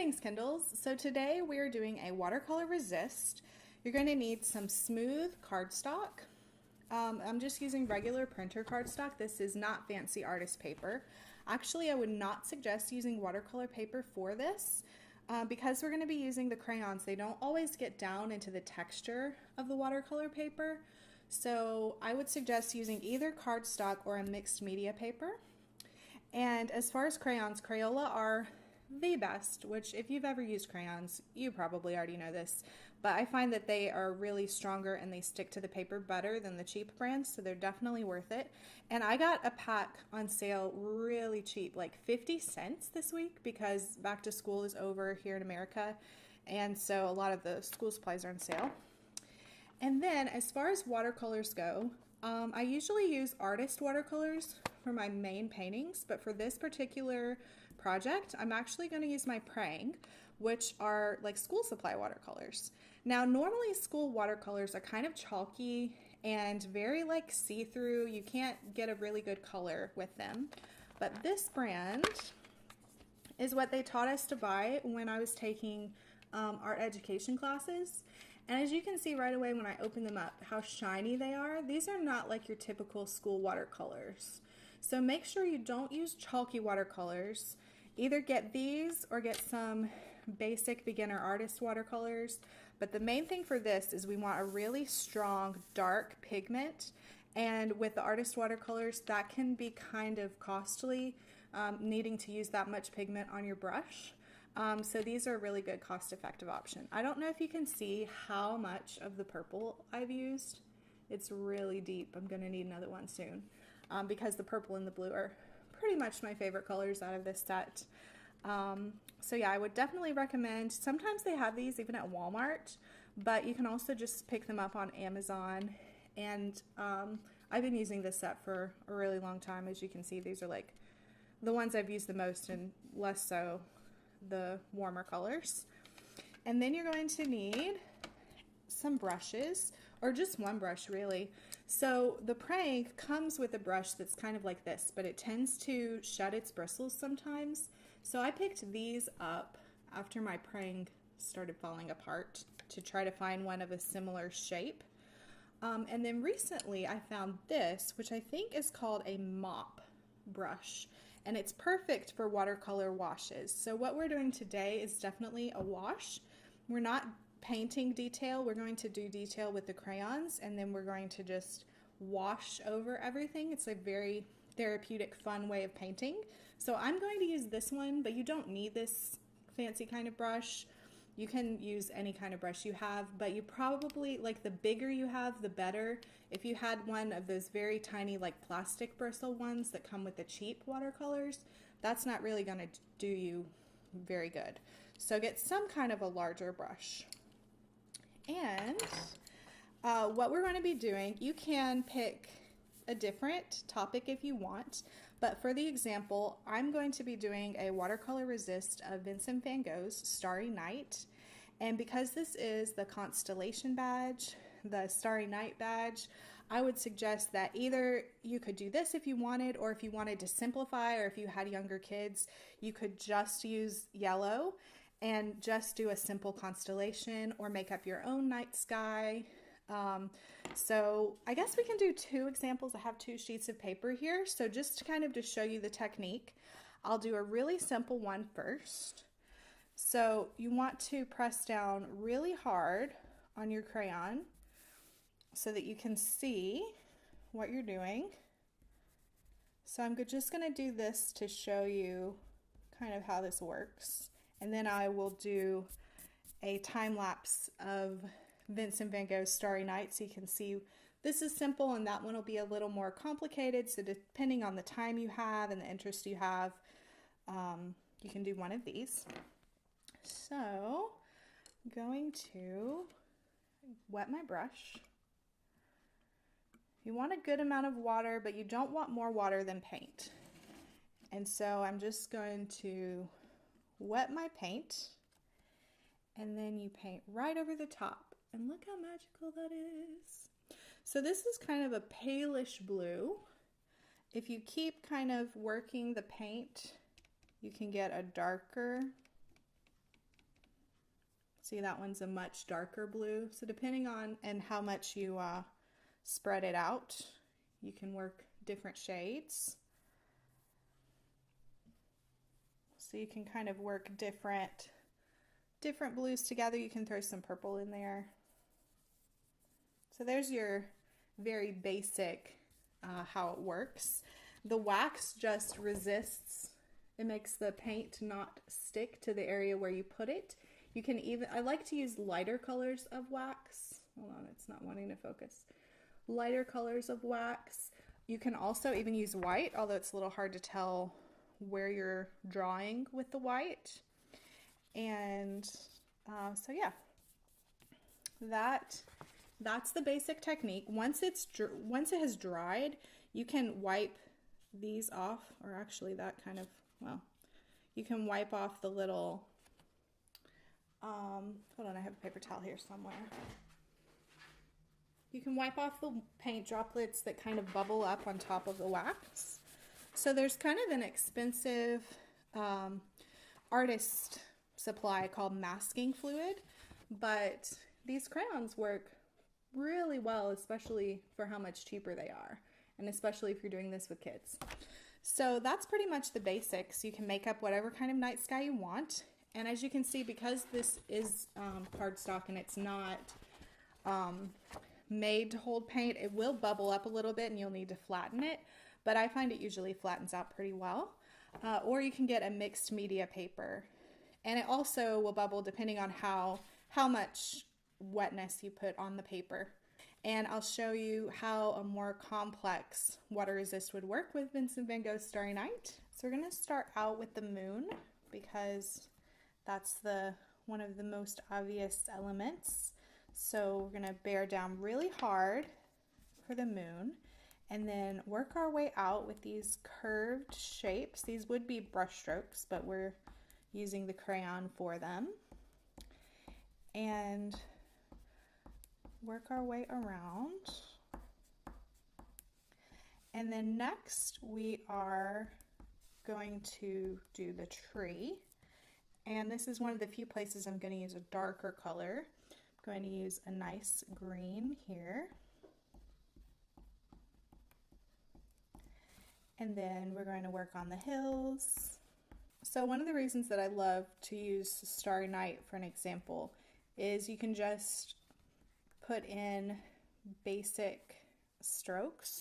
Greetings, Kindles. So today we are doing a watercolor resist. You're going to need some smooth cardstock. I'm just using regular printer cardstock. This is not fancy artist paper. Actually, I would not suggest using watercolor paper for this because we're going to be using the crayons. They don't always get down into the texture of the watercolor paper. So I would suggest using either cardstock or a mixed media paper. And as far as crayons, Crayola are the best, which if you've ever used crayons, you probably already know this, but I find that they are really stronger and they stick to the paper better than the cheap brands, so they're definitely worth it. And I got a pack on sale really cheap, like 50 cents this week, because back to school is over here in America, and so a lot of the school supplies are on sale. And then as far as watercolors go, I usually use artist watercolors for my main paintings, but for this particular project, I'm actually going to use my Praying, which are like school supply watercolors. Now, normally school watercolors are kind of chalky and very like see-through. You can't get a really good color with them, but this brand is what they taught us to buy when I was taking art education classes. And as you can see right away when I open them up, how shiny they are. These are not like your typical school watercolors. So make sure you don't use chalky watercolors. Either get these or get some basic beginner artist watercolors. But the main thing for this is we want a really strong dark pigment. And with the artist watercolors, that can be kind of costly, needing to use that much pigment on your brush. So these are a really good cost-effective option. I don't know if you can see how much of the purple I've used. It's really deep. I'm going to need another one soon because the purple and the blue are pretty much my favorite colors out of this set. So yeah, I would definitely recommend. Sometimes they have these even at Walmart, but you can also just pick them up on Amazon. And I've been using this set for a really long time. As you can see, these are like the ones I've used the most and less so the warmer colors. And then you're going to need some brushes, or just one brush really. So the Praying comes with a brush that's kind of like this, but it tends to shed its bristles sometimes. So I picked these up after my Praying started falling apart to try to find one of a similar shape. And then recently I found this, which I think is called a mop brush, and it's perfect for watercolor washes. So what we're doing today is definitely a wash. We're not painting detail. We're going to do detail with the crayons, and then we're going to just wash over everything. It's a very therapeutic, fun way of painting. So I'm going to use this one, but you don't need this fancy kind of brush. You can use any kind of brush you have, but you probably, like, the bigger you have, the better. If you had one of those very tiny, like, plastic bristle ones that come with the cheap watercolors, that's not really going to do you very good. So get some kind of a larger brush. And what we're going to be doing, you can pick a different topic if you want, but for the example, I'm going to be doing a watercolor resist of Vincent van Gogh's Starry Night. And because this is the constellation badge, the Starry Night badge, I would suggest that either you could do this if you wanted, or if you wanted to simplify, or if you had younger kids, you could just use yellow and just do a simple constellation or make up your own night sky. So I guess we can do two examples. I have two sheets of paper here. So just kind of to show you the technique, I'll do a really simple one first. So you want to press down really hard on your crayon so that you can see what you're doing. So I'm just going to do this to show you kind of how this works. And then I will do a time lapse of Vincent van Gogh's Starry Night, so you can see this is simple and that one will be a little more complicated. So depending on the time you have and the interest you have, you can do one of these. So I'm going to wet my brush. You want a good amount of water, but you don't want more water than paint. And so I'm just going to wet my paint, and then you paint right over the top. And look how magical that is. So this is kind of a palish blue. If you keep kind of working the paint, you can get a darker See, that one's a much darker blue. So depending on and how much you spread it out, you can work different shades. So you can kind of work different blues together. You can throw some purple in there. So there's your very basic how it works. The wax just resists. It makes the paint not stick to the area where you put it. You can even, I like to use lighter colors of wax. Hold on, it's not wanting to focus. Lighter colors of wax. You can also even use white, although it's a little hard to tell where you're drawing with the white. And so yeah, that's the basic technique. Once it has dried, you can wipe these off, or actually that kind of, well, you can wipe off the little, hold on, I have a paper towel here somewhere. You can wipe off the paint droplets that kind of bubble up on top of the wax. So there's kind of an expensive artist supply called masking fluid, but these crayons work really well, especially for how much cheaper they are, and especially if you're doing this with kids. So that's pretty much the basics. You can make up whatever kind of night sky you want. And as you can see, because this is cardstock and it's not made to hold paint, it will bubble up a little bit and you'll need to flatten it. But I find it usually flattens out pretty well. Or you can get a mixed media paper. And it also will bubble depending on how much wetness you put on the paper. And I'll show you how a more complex water resist would work with Vincent van Gogh's Starry Night. So we're going to start out with the moon because that's one of the most obvious elements. So we're going to bear down really hard for the moon and then work our way out with these curved shapes. These would be brush strokes, but we're using the crayon for them. And work our way around. And then next we are going to do the tree. And this is one of the few places I'm going to use a darker color. I'm going to use a nice green here. And then we're going to work on the hills. So one of the reasons that I love to use Starry Night for an example is you can just put in basic strokes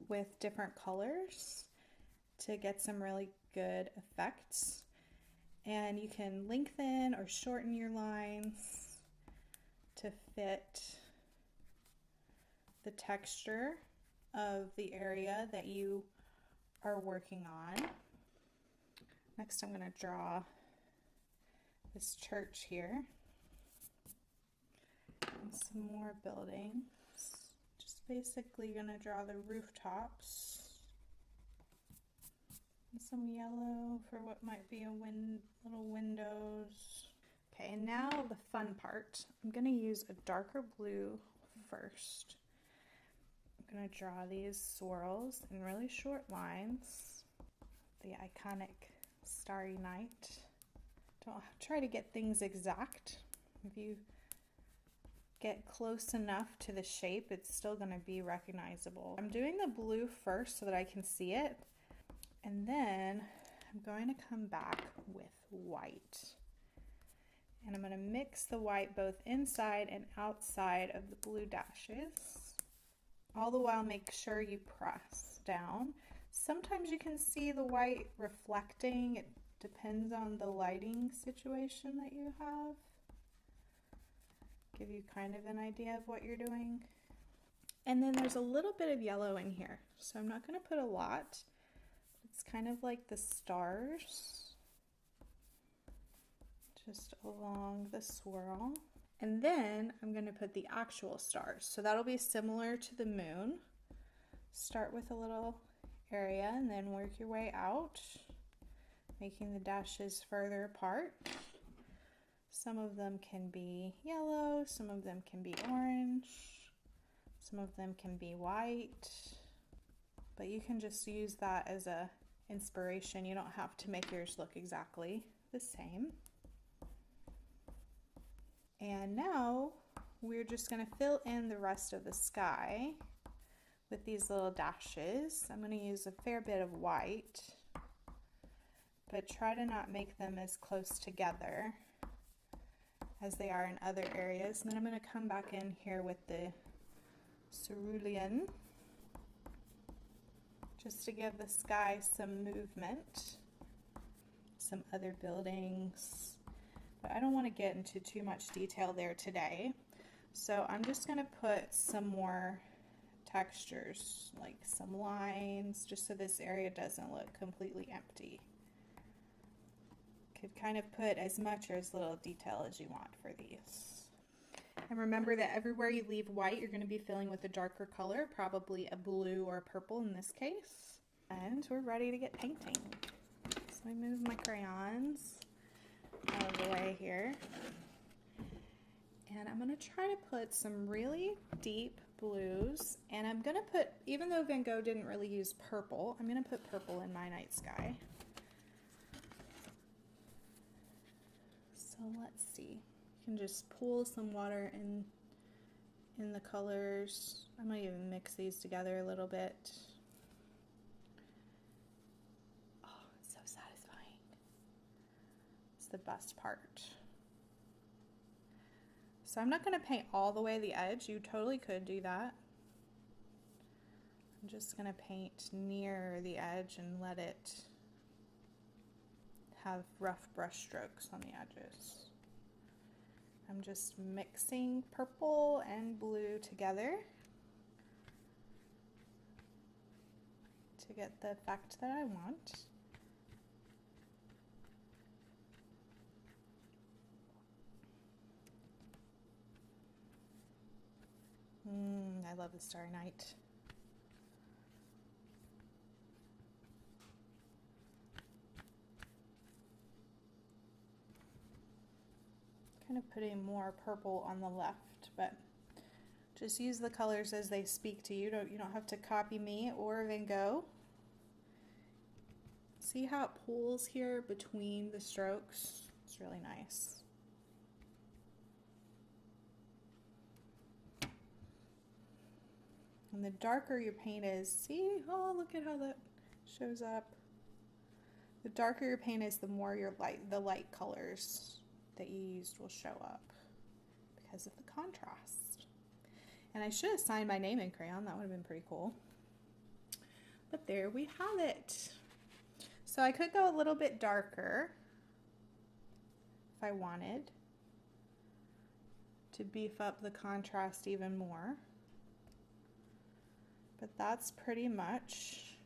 with different colors to get some really good effects. And you can lengthen or shorten your lines to fit the texture of the area that you are working on. Next, I'm going to draw this church here. And some more buildings. Just basically going to draw the rooftops. And some yellow for what might be a little windows. Okay, and now the fun part. I'm going to use a darker blue first. I'm going to draw these swirls in really short lines. The iconic Starry Night. Don't try to get things exact. If you get close enough to the shape, it's still going to be recognizable. I'm doing the blue first so that I can see it. And then I'm going to come back with white. And I'm going to mix the white both inside and outside of the blue dashes. All the while make sure you press down. Sometimes you can see the white reflecting. It depends on the lighting situation that you have. Give you kind of an idea of what you're doing. And then there's a little bit of yellow in here. So I'm not going to put a lot. It's kind of like the stars, just along the swirl. And then I'm going to put the actual stars. So that'll be similar to the moon. Start with a little area and then work your way out, making the dashes further apart. Some of them can be yellow, some of them can be orange, some of them can be white, but you can just use that as a inspiration. You don't have to make yours look exactly the same. we're just going to fill in the rest of the sky with these little dashes. I'm going to use a fair bit of white, but try to not make them as close together as they are in other areas. And then I'm going to come back in here with the cerulean just to give the sky some movement, some other buildings. But I don't want to get into too much detail there today. So I'm just going to put some more textures, like some lines, just so this area doesn't look completely empty. Could kind of put as much or as little detail as you want for these. And remember that everywhere you leave white, you're going to be filling with a darker color, probably a blue or a purple in this case. And we're ready to get painting. So I move my crayons out of the way here. And I'm going to try to put some really deep blues. And I'm going to put, even though Van Gogh didn't really use purple, I'm going to put purple in my night sky. So let's see. You can just pool some water in the colors. I might even mix these together a little bit. Oh, it's so satisfying. It's the best part. So I'm not going to paint all the way the edge. You totally could do that. I'm just going to paint near the edge and let it have rough brush strokes on the edges. I'm just mixing purple and blue together to get the effect that I want. I love the Starry Night. Kind of putting more purple on the left, but just use the colors as they speak to you. You don't have to copy me or Van Gogh. See how it pools here between the strokes? It's really nice. And the darker your paint is, see, oh, look at how that shows up. The darker your paint is, the more the light colors that you used will show up because of the contrast. And I should have signed my name in crayon. That would have been pretty cool. But there we have it. So I could go a little bit darker if I wanted to beef up the contrast even more. But that's pretty much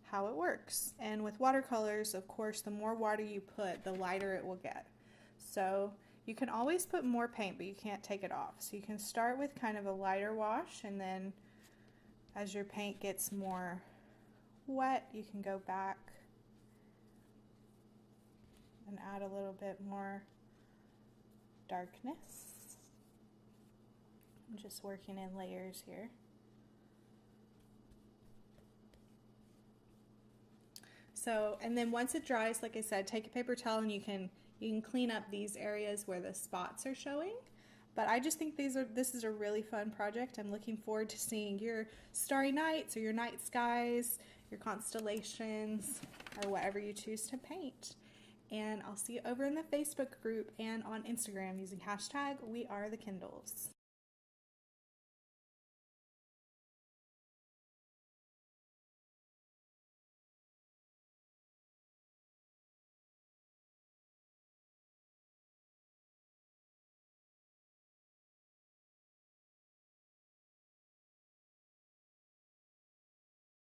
how it works. And with watercolors, of course, the more water you put, the lighter it will get. So you can always put more paint, but you can't take it off. So you can start with kind of a lighter wash, and then as your paint gets more wet, you can go back and add a little bit more darkness. I'm just working in layers here. So, and then once it dries, like I said, take a paper towel and you can clean up these areas where the spots are showing. But I just think this is a really fun project. I'm looking forward to seeing your starry nights or your night skies, your constellations, or whatever you choose to paint. And I'll see you over in the Facebook group and on Instagram using hashtag #WeAreTheKindles.